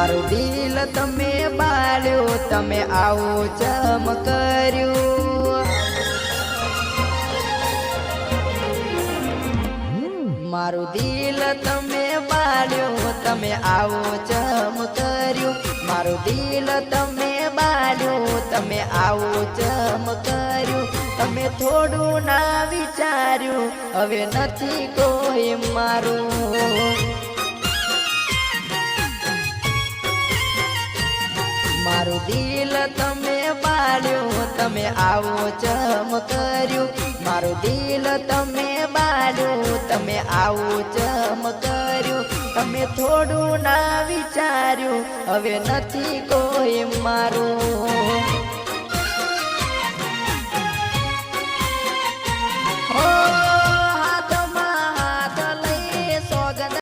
મારું દિલ તમે બાળ્યું, તમે આવું ચમ કર્યું. મારું દિલ તમે બાળ્યું, તમે આવું ચમ કર્યું. મારું દિલ તમે બાળ્યું, તમે આવું ચમ કર્યું. તમે થોડું ના વિચાર્યું, હવે નથી કોઈ મારું. મારું દિલ તમે બાળ્યું, તમે આવું ચમ કર્યું. મારું દિલ તમે બાળ્યું, તમે આવું ચમ કર્યું. તમે થોડું ના વિચાર્યું, હવે નથી કોઈ મારું.